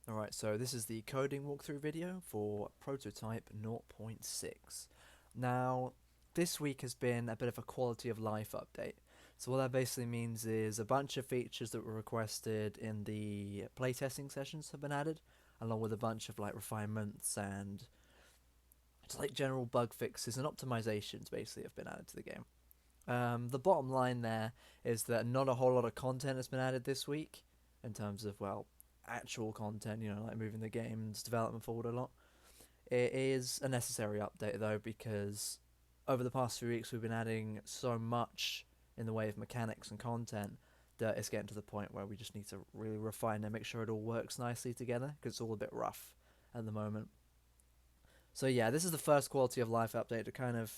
Alright, so this is the coding walkthrough video for Prototype 0.6. Now, this week has been a bit of a quality of life update. So what that basically means is a bunch of features that were requested in the playtesting sessions have been added, along with a bunch of refinements and just general bug fixes and optimizations basically have been added to the game. The bottom line there is that not a whole lot of content has been added this week in terms of, actual content, moving the game's development forward a lot. It is a necessary update though, because over the past few weeks we've been adding so much in the way of mechanics and content that it's getting to the point where we just need to really refine and make sure it all works nicely together, because it's all a bit rough at the moment. So yeah, this is the first quality of life update to kind of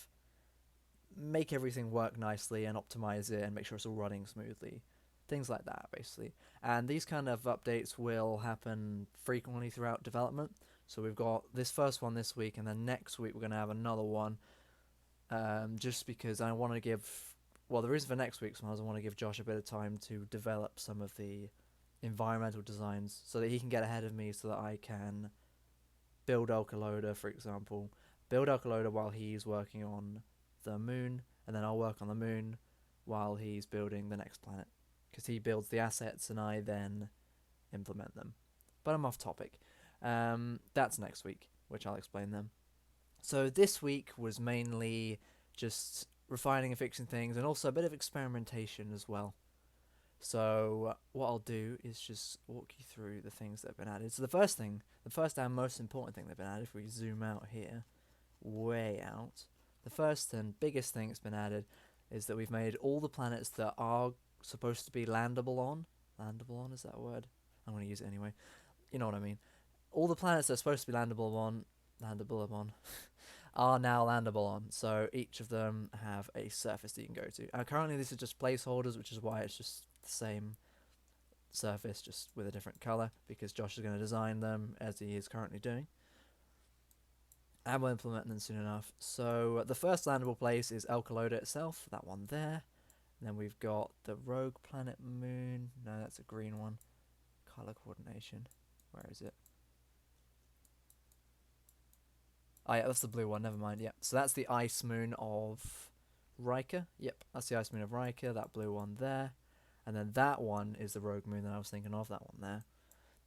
make everything work nicely and optimize it and make sure it's all running smoothly. Things like that, basically. And these kind of updates will happen frequently throughout development. So we've got this first one this week, and then next week we're going to have another one. Just because I want to give... Well, the reason for next week's one is I want to give Josh a bit of time to develop some of the environmental designs so that he can get ahead of me so that I can build Alkaloda, for example. Build Alkaloda while he's working on the moon, and then I'll work on the moon while he's building the next planet. Because he builds the assets and I then implement them. But I'm off topic. That's next week, which I'll explain then. So this week was mainly just refining and fixing things, and also a bit of experimentation as well. So what I'll do is just walk you through the things that have been added. So the first and most important thing that have been added, if we zoom out here, way out, the first and biggest thing that's been added is that we've made all the planets that are supposed to be landable on. Landable on, is that a word? I'm going to use it anyway. You know what I mean. All the planets that are supposed to be landable on, are now landable on. So each of them have a surface that you can go to. Currently these are just placeholders, which is why it's just the same surface, just with a different color, because Josh is going to design them as he is currently doing. And we'll implement them soon enough. So the first landable place is Alkaloda itself, that one there. And then we've got the rogue planet moon. No, that's a green one. Color coordination. Where is it? Oh yeah, that's the blue one, never mind, yep. So that's the ice moon of Riker. Yep, that's the ice moon of Riker, that blue one there. And then that one is the rogue moon that I was thinking of, that one there.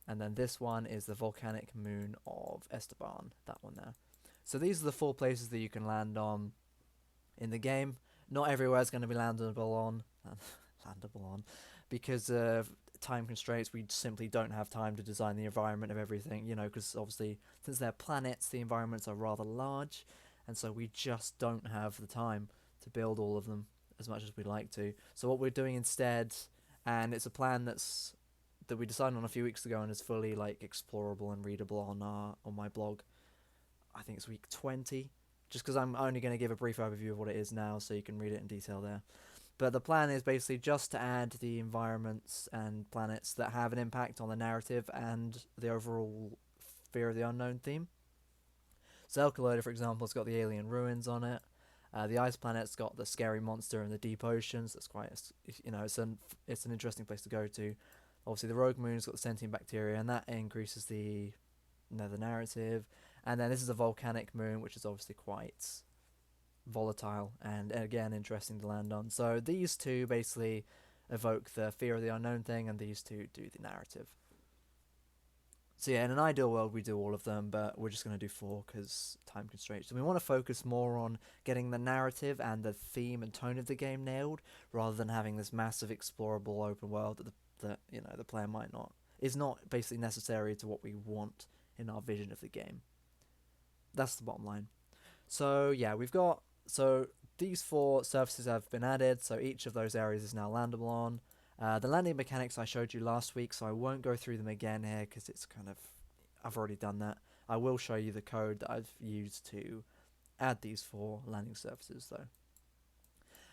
And then this one is the volcanic moon of Esteban, that one there. So these are the 4 places that you can land on in the game. Not everywhere is going to be landable on, landable on, because of time constraints. We simply don't have time to design the environment of everything, because obviously since they're planets, the environments are rather large, and so we just don't have the time to build all of them as much as we'd like to. So what we're doing instead, and it's a plan that we decided on a few weeks ago and is fully explorable and readable on my blog. I think it's week 20, just because I'm only going to give a brief overview of what it is now, so you can read it in detail there. But the plan is basically just to add the environments and planets that have an impact on the narrative and the overall fear of the unknown theme. So Alkaloda, for example, has got the alien ruins on it. The ice planet's got the scary monster in the deep oceans. That's quite, it's an interesting place to go to. Obviously, the rogue moon's got the sentient bacteria, and that increases the narrative. And then this is a volcanic moon, which is obviously quite volatile and again interesting to land on. So these two basically evoke the fear of the unknown thing, and these two do the narrative. So yeah, in an ideal world we do all of them, but we're just going to do 4 because time constraints. So we want to focus more on getting the narrative and the theme and tone of the game nailed, rather than having this massive explorable open world that the player might not is not basically necessary to what we want in our vision of the game. That's the bottom line. So yeah, so these 4 surfaces have been added, so each of those areas is now landable on. The landing mechanics I showed you last week, so I won't go through them again here because it's I've already done that. I will show you the code that I've used to add these 4 landing surfaces though.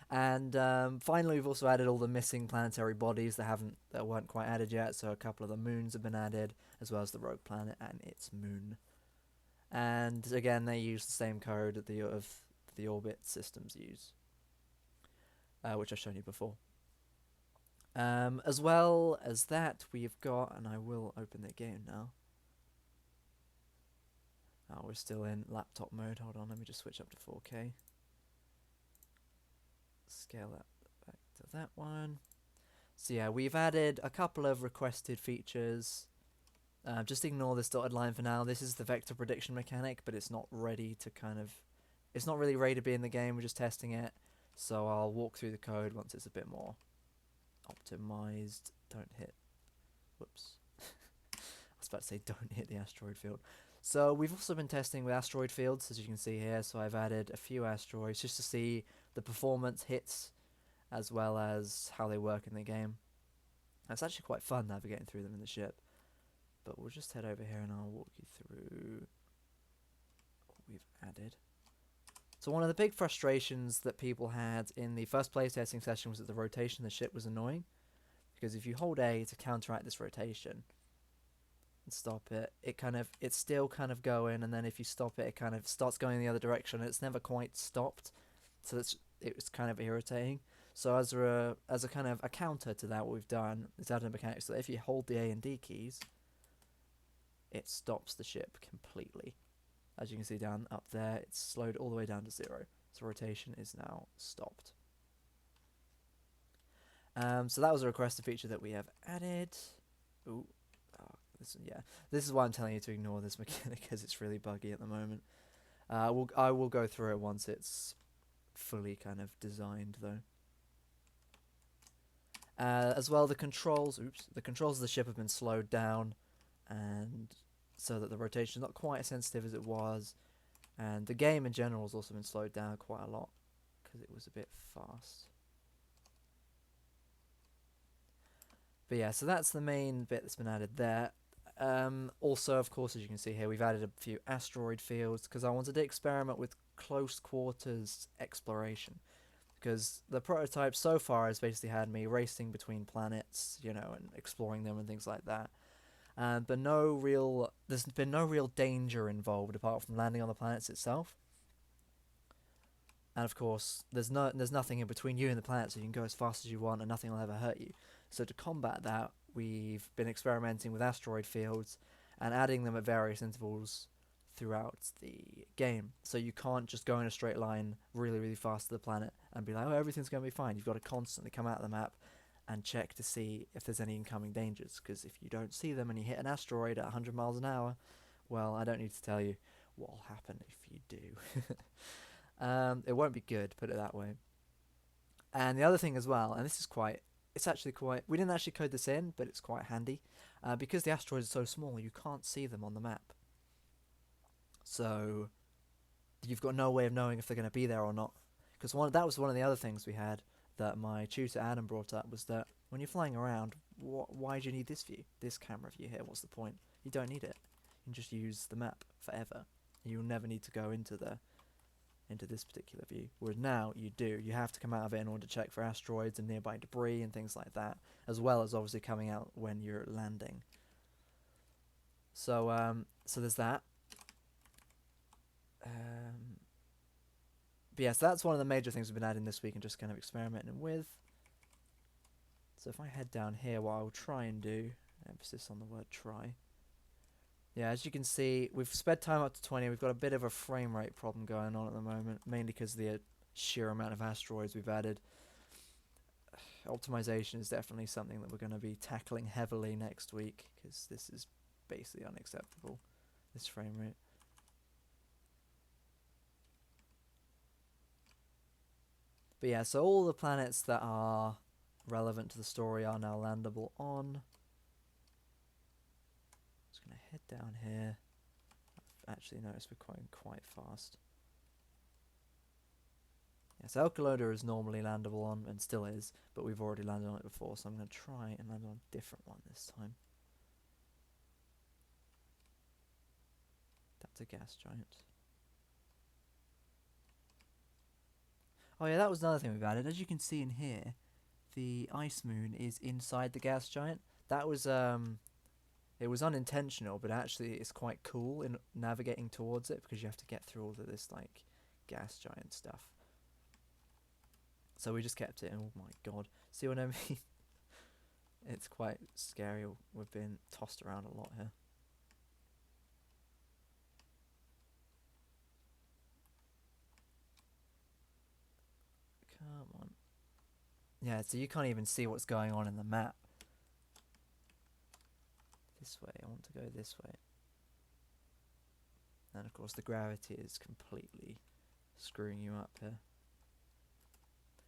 And finally, we've also added all the missing planetary bodies that weren't quite added yet. So a couple of the moons have been added, as well as the rogue planet and its moon. And again, they use the same code that the orbit systems use, which I've shown you before. As well as that, we've got, and I will open the game now. Oh, we're still in laptop mode. Hold on, let me just switch up to 4K. Scale that back to that one. So yeah, we've added a couple of requested features. Just ignore this dotted line for now. This is the vector prediction mechanic, but it's not ready to it's not really ready to be in the game. We're just testing it. So I'll walk through the code once it's a bit more optimized. Don't hit. Whoops. I was about to say don't hit the asteroid field. So we've also been testing with asteroid fields, as you can see here. So I've added a few asteroids just to see the performance hits as well as how they work in the game. And it's actually quite fun navigating through them in the ship. But we'll just head over here and I'll walk you through what we've added. So one of the big frustrations that people had in the first playtesting session was that the rotation of the ship was annoying. Because if you hold A to counteract this rotation and stop it, it's still kind of going, and then if you stop it, it kind of starts going in the other direction, and it's never quite stopped. So it was kind of irritating. So as a kind of a counter to that, what we've done is added a mechanic so that if you hold the A and D keys, it stops the ship completely. As you can see down up there, it's slowed all the way down to 0. So rotation is now stopped. So that was a requested feature that we have added. Ooh, this is why I'm telling you to ignore this mechanic, because it's really buggy at the moment. I will go through it once it's fully kind of designed, though. As well, the controls of the ship have been slowed down, and so that the rotation is not quite as sensitive as it was, and the game in general has also been slowed down quite a lot because it was a bit fast. But yeah, so that's the main bit that's been added there. Also, of course, as you can see here, we've added a few asteroid fields because I wanted to experiment with close quarters exploration. Because the prototype so far has basically had me racing between planets, and exploring them and things like that. But there's been no real danger involved apart from landing on the planets itself. And of course, there's nothing in between you and the planet, so you can go as fast as you want and nothing will ever hurt you. So to combat that, we've been experimenting with asteroid fields and adding them at various intervals throughout the game. So you can't just go in a straight line really, really fast to the planet and be like, oh, everything's going to be fine. You've got to constantly come out of the map and check to see if there's any incoming dangers. Because if you don't see them and you hit an asteroid at 100 miles an hour, well, I don't need to tell you what will happen if you do. It won't be good, put it that way. And the other thing as well, and we didn't actually code this in, but it's quite handy. Because the asteroids are so small, you can't see them on the map. So you've got no way of knowing if they're going to be there or not. Because that was one of the other things we had that my tutor Adam brought up, was that when you're flying around, why do you need this view, this camera view here? What's the point? You don't need it. You can just use the map forever. You'll never need to go into this particular view. Whereas now you do. You have to come out of it in order to check for asteroids and nearby debris and things like that, as well as obviously coming out when you're landing. So there's that. But yes, that's one of the major things we've been adding this week and just kind of experimenting with. So if I head down here, what I'll try and do, emphasis on the word try. Yeah, as you can see, we've sped time up to 20. We've got a bit of a frame rate problem going on at the moment, mainly because of the sheer amount of asteroids we've added. Optimization is definitely something that we're going to be tackling heavily next week, because this is basically unacceptable, this frame rate. But yeah, so all the planets that are relevant to the story are now landable on. Just going to head down here. I've actually noticed we're going quite fast. Yes, Alcaloda is normally landable on, and still is, but we've already landed on it before, so I'm going to try and land on a different one this time. That's a gas giant. Oh yeah, that was another thing we've added. As you can see in here, the ice moon is inside the gas giant. That was it was unintentional, but actually it's quite cool in navigating towards it, because you have to get through all of this like gas giant stuff. So we just kept it, and oh my god, see what I mean? It's quite scary. We've been tossed around a lot here. Yeah, so you can't even see what's going on in the map. This way, I want to go this way. And of course the gravity is completely screwing you up here.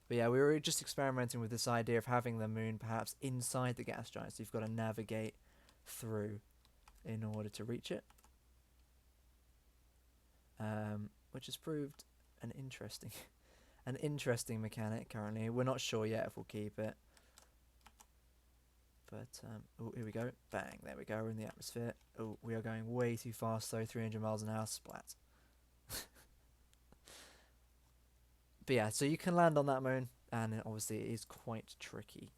But yeah, we were just experimenting with this idea of having the moon perhaps inside the gas giant, so you've got to navigate through in order to reach it. Which has proved an interesting an interesting mechanic currently. We're not sure yet if we'll keep it. But, oh, here we go. Bang, there we go, we're in the atmosphere. Oh, we are going way too fast though, 300 miles an hour, splat. But yeah, so you can land on that moon, and obviously it is quite tricky.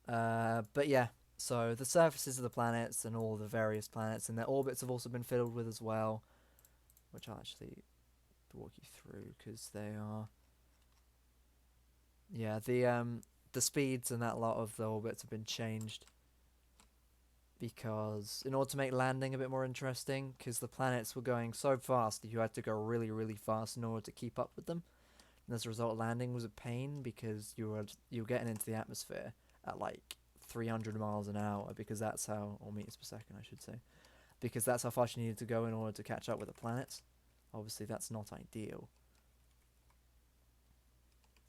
But yeah, so the surfaces of the planets and all the various planets and their orbits have also been filled with as well, which I'll actually walk you through, because they are... Yeah, the speeds and that lot of the orbits have been changed because in order to make landing a bit more interesting, because the planets were going so fast that you had to go really, really fast in order to keep up with them. And as a result, landing was a pain because you were getting into the atmosphere at like 300 miles an hour, because that's how, or meters per second I should say, because that's how fast you needed to go in order to catch up with the planets. Obviously that's not ideal.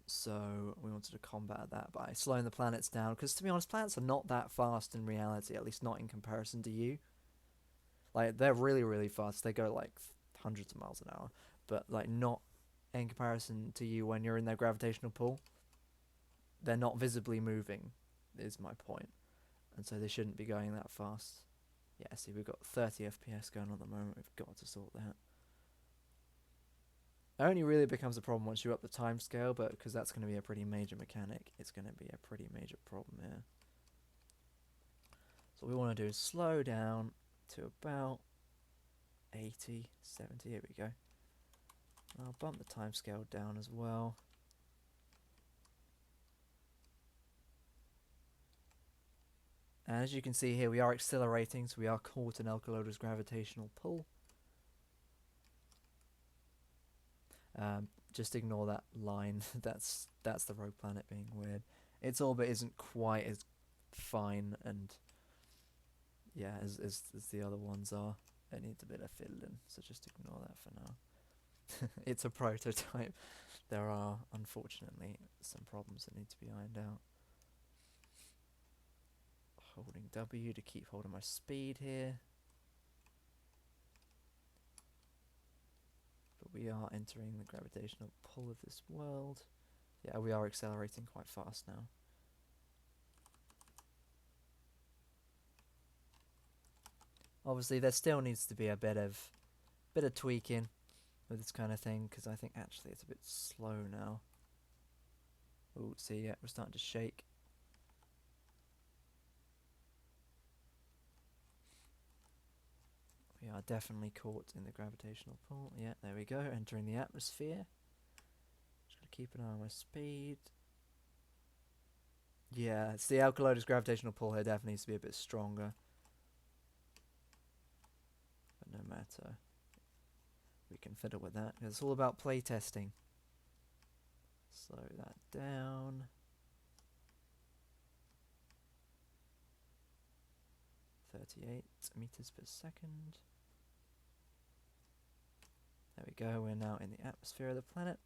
So we wanted to combat that by slowing the planets down, because to be honest, planets are not that fast in reality, at least not in comparison to you. Like, they're really, really fast. They go like hundreds of miles an hour, but like not in comparison to you when you're in their gravitational pull. They're not visibly moving, is my point. And so they shouldn't be going that fast. Yeah, see, we've got 30 FPS going on at the moment. We've got to sort that. It only really becomes a problem once you up the time scale, but because that's going to be a pretty major mechanic, it's going to be a pretty major problem here. So what we want to do is slow down to about 80, 70, here we go. I'll bump the time scale down as well. And as you can see here, we are accelerating, so we are caught in Alcaloida's gravitational pull. Just ignore that line. that's the rogue planet being weird. Its orbit isn't quite as fine and yeah as the other ones are. It needs a bit of fiddling, so just ignore that for now. It's a prototype. There are unfortunately some problems that need to be ironed out. Holding W to keep hold of my speed here. But we are entering the gravitational pull of this world. Yeah, we are accelerating quite fast now. Obviously, there still needs to be a bit of tweaking with this kind of thing, because I think actually it's a bit slow now. Oh, see, yeah, we're starting to shake. We are definitely caught in the gravitational pull. Yeah, there we go, entering the atmosphere. Just gotta keep an eye on my speed. Yeah, it's the Alcaloida's gravitational pull here definitely needs to be a bit stronger. But no matter, we can fiddle with that. It's all about playtesting. Slow that down. 38 meters per second. There we go, we're now in the atmosphere of the planet.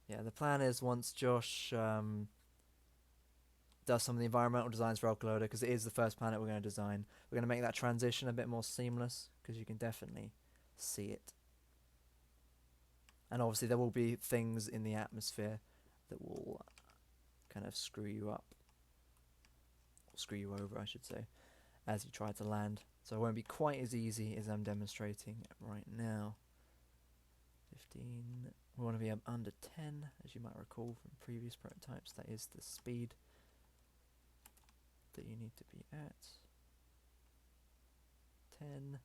Yeah, the plan is once Josh does some of the environmental designs for Alcaloida, because it is the first planet we're going to design, we're going to make that transition a bit more seamless, because you can definitely see it. And obviously there will be things in the atmosphere that will kind of screw you up. Or screw you over, I should say, as you try to land. So it won't be quite as easy as I'm demonstrating right now. 15. We want to be under 10, as you might recall from previous prototypes. That is the speed that you need to be at. 10.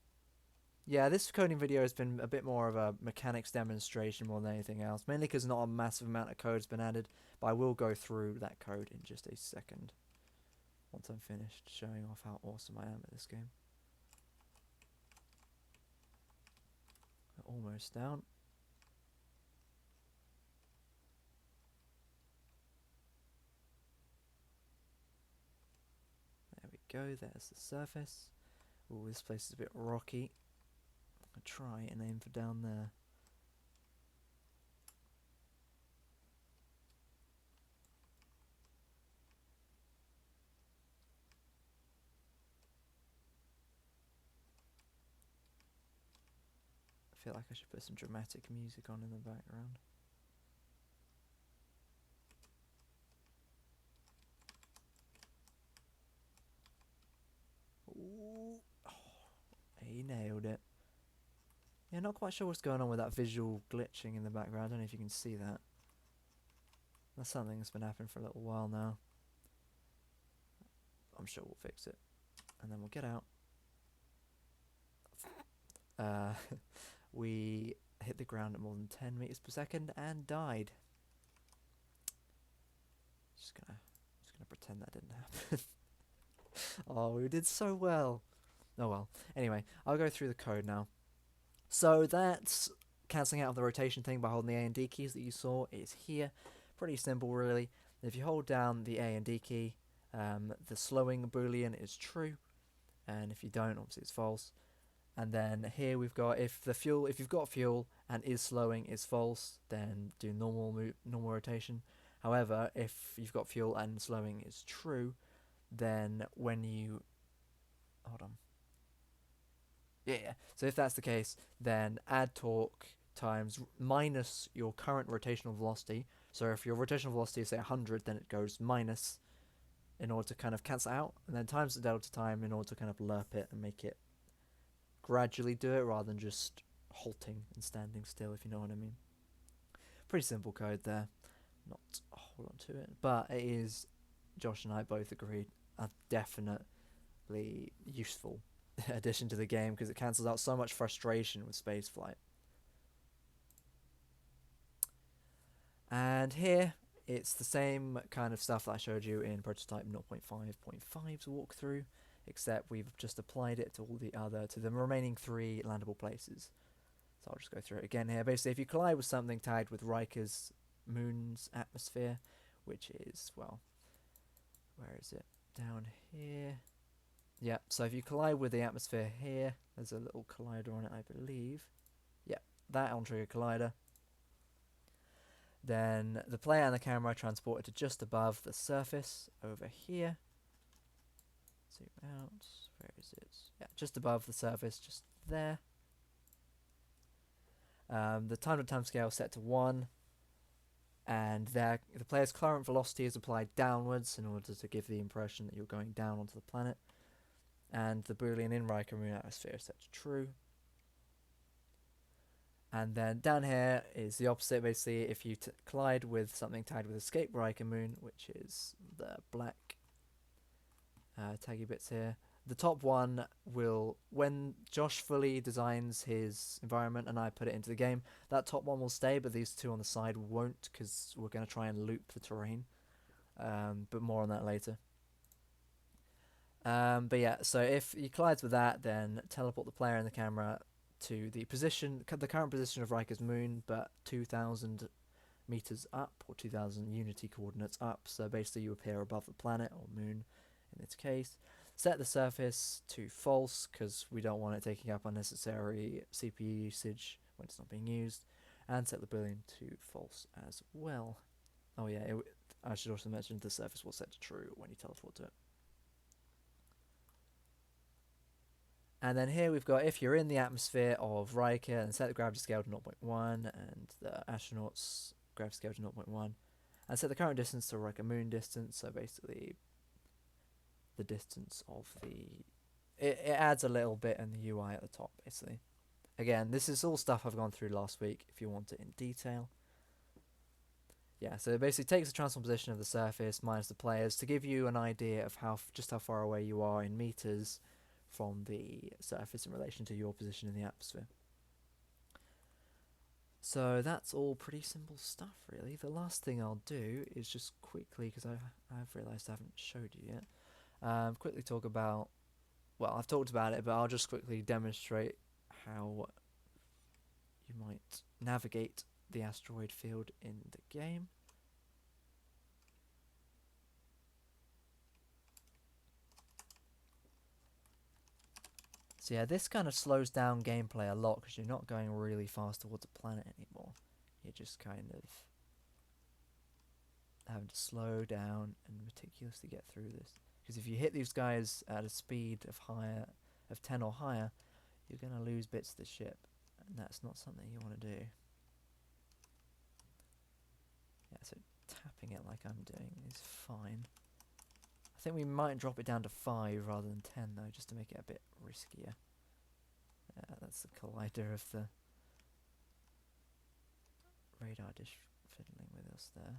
Yeah, this coding video has been a bit more of a mechanics demonstration more than anything else, mainly because not a massive amount of code has been added, but I will go through that code in just a second once I'm finished showing off how awesome I am at this game. We're almost down. go, there's the surface. Oh, this place is a bit rocky. I'll try and aim for down there. I feel like I should put some dramatic music on in the background. Ooh. Oh, he nailed it. Yeah, not quite sure what's going on with that visual glitching in the background. I don't know if you can see that. That's something that's been happening for a little while now. I'm sure we'll fix it. And then we'll get out. We hit the ground at more than 10 meters per second and died. Just gonna pretend that didn't happen. Oh, we did so well. Oh well. Anyway, I'll go through the code now. So that's cancelling out the rotation thing by holding the A and D keys that you saw is here. Pretty simple, really. If you hold down the A and D key, the slowing boolean is true, and if you don't, obviously it's false. And then here we've got if you've got fuel and is slowing is false, then do normal rotation. However, if you've got fuel and slowing is true, then when you hold on. Yeah. So if that's the case, then add torque times minus your current rotational velocity. So if your rotational velocity is say 100, then it goes minus in order to kind of cancel out, and then times the delta time in order to kind of lerp it and make it gradually do it rather than just halting and standing still, if you know what I mean. Pretty simple code there. Not a whole lot to it, but it is, Josh and I both agreed, a definitely useful addition to the game because it cancels out so much frustration with spaceflight. And here, it's the same kind of stuff that I showed you in Prototype 0.5.5's walkthrough, except we've just applied it to the remaining 3 landable places. So I'll just go through it again here. Basically, if you collide with something tied with Riker's moon's atmosphere, which is, well, where is it? Down here. Yeah, so if you collide with the atmosphere here, there's a little collider on it, I believe. Yeah, that on-trigger collider. Then the player and the camera are transported to just above the surface over here. Zoom out. Where is it? Yeah, just above the surface, just there. The time scale is set to 1. And the player's current velocity is applied downwards in order to give the impression that you're going down onto the planet. And the Boolean in Riker moon atmosphere is set to true. And then down here is the opposite. Basically, if you collide with something tied with escape Riker moon, which is the black taggy bits here, the top one will, when Josh fully designs his environment and I put it into the game, that top one will stay, but these 2 on the side won't because we're going to try and loop the terrain. But more on that later. But yeah, so if he collides with that, then teleport the player and the camera to the current position of Riker's moon, but 2,000 meters up, or 2,000 unity coordinates up. So basically, you appear above the planet or moon, in this case. Set the surface to false because we don't want it taking up unnecessary CPU usage when it's not being used, and set the boolean to false as well. Oh yeah, I should also mention the surface will set to true when you teleport to it. And then here we've got if you're in the atmosphere of Riker, and set the gravity scale to 0.1 and the astronauts gravity scale to 0.1, and set the current distance to Riker moon distance. So basically, the distance of it adds a little bit in the UI at the top, basically. Again, this is all stuff I've gone through last week. If you want it in detail. Yeah, so it basically takes the transform position of the surface minus the players to give you an idea of just how far away you are in meters from the surface in relation to your position in the atmosphere. So that's all pretty simple stuff, really. The last thing I'll do is just quickly, because I've realised I haven't showed you yet, quickly talk about, well, I've talked about it, but I'll just quickly demonstrate how you might navigate the asteroid field in the game. So yeah, this kind of slows down gameplay a lot because you're not going really fast towards a planet anymore. You're just kind of having to slow down and meticulously get through this. Because if you hit these guys at a speed of 10 or higher, you're going to lose bits of the ship, and that's not something you want to do. Yeah, so tapping it like I'm doing is fine. I think we might drop it down to 5 rather than 10 though, just to make it a bit riskier. That's the collider of the radar dish fiddling with us there.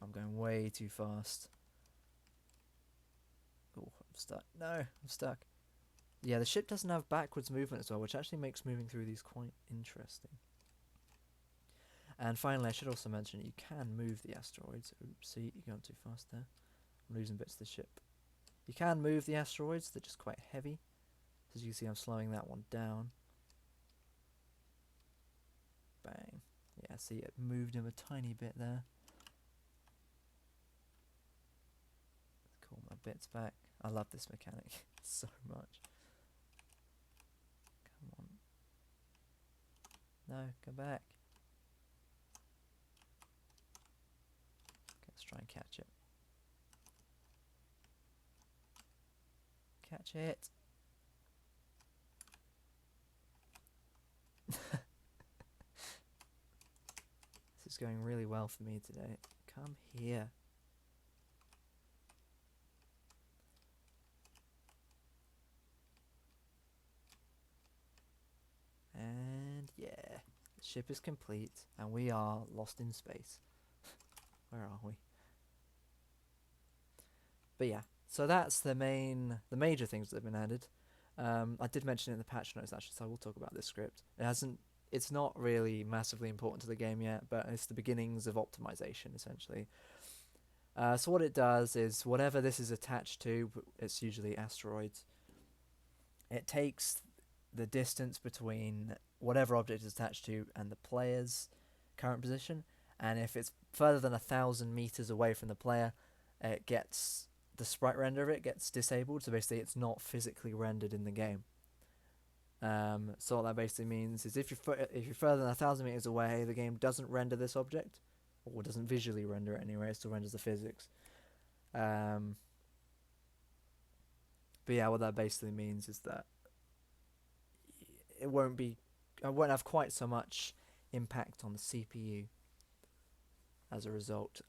I'm going way too fast. Oh, I'm stuck. No, I'm stuck. Yeah, the ship doesn't have backwards movement as well, which actually makes moving through these quite interesting. And finally, I should also mention you can move the asteroids. Oops, see, you're going too fast there. I'm losing bits of the ship. You can move the asteroids, they're just quite heavy. As you can see, I'm slowing that one down. Bang. Yeah, see, it moved him a tiny bit there. Let's call my bits back. I love this mechanic so much. Come on. No, come back. Okay, let's try and catch it. Catch it. This is going really well for me today. Come here. And yeah, the ship is complete and we are lost in space. Where are we? But yeah, so that's the major things that have been added. I did mention it in the patch notes actually, so I will talk about this script. It's not really massively important to the game yet, but it's the beginnings of optimization essentially. So what it does is whatever this is attached to, it's usually asteroids. It takes the distance between whatever object is attached to and the player's current position, and if it's further than 1,000 meters away from the player, the sprite render of it gets disabled. So basically, it's not physically rendered in the game. So what that basically means is if you're further than 1,000 meters away, the game doesn't render this object, or doesn't visually render it anyway. It still renders the physics. But yeah, what that basically means is that it won't have quite so much impact on the CPU as a result.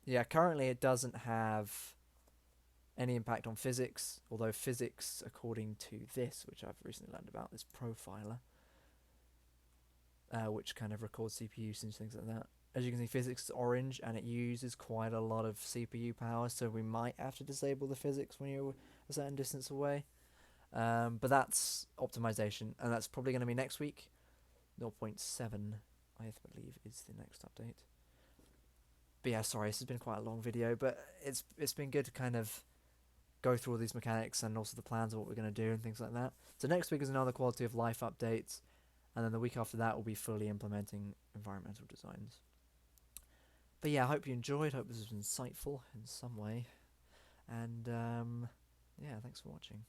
Yeah, currently it doesn't have any impact on physics, although physics, according to this, which I've recently learned about, this profiler, which kind of records CPU usage, things like that. As you can see, physics is orange, and it uses quite a lot of CPU power, so we might have to disable the physics when you're a certain distance away. But that's optimization, and that's probably going to be next week. 0.7, I believe, is the next update. But yeah, sorry, this has been quite a long video, but it's been good to kind of go through all these mechanics and also the plans of what we're going to do and things like that. So next week is another quality of life update, and then the week after that will be fully implementing environmental designs. But yeah, I hope you enjoyed, hope this was insightful in some way, and yeah, thanks for watching.